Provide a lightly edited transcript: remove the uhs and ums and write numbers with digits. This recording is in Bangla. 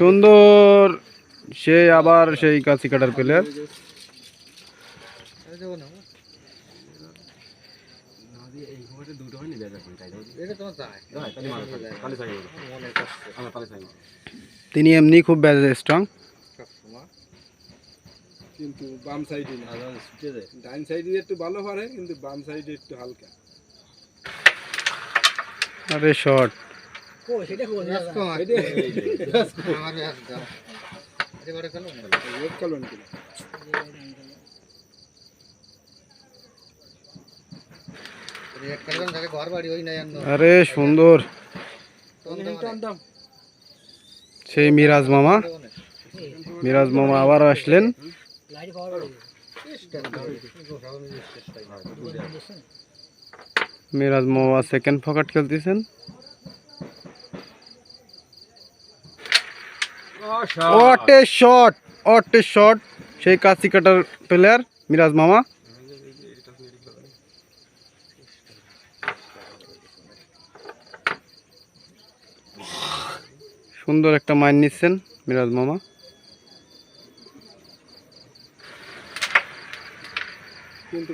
সুন্দর, সে আবার সেই কাছি কাটার প্লেয়ার। তিনি এমনি খুব স্ট্রং, কিন্তু বাম সাইডে না, ডাইন সাইডে একটু ভালো পারে, কিন্তু বাম সাইডে একটু হালকা। আরে শট, আরে সুন্দর, সেই মিরাজ মামা। মিরাজ মামা আবার আসলেন। মিরাজ মামা সেকেন্ড পকেট খেলতেছেন। What a shot, what a shot, সেই কাছি কাটার প্লেয়ার মিরাজ মামা। সুন্দর একটা মাইন নিচ্ছেন মিরাজ মামা। কিন্তু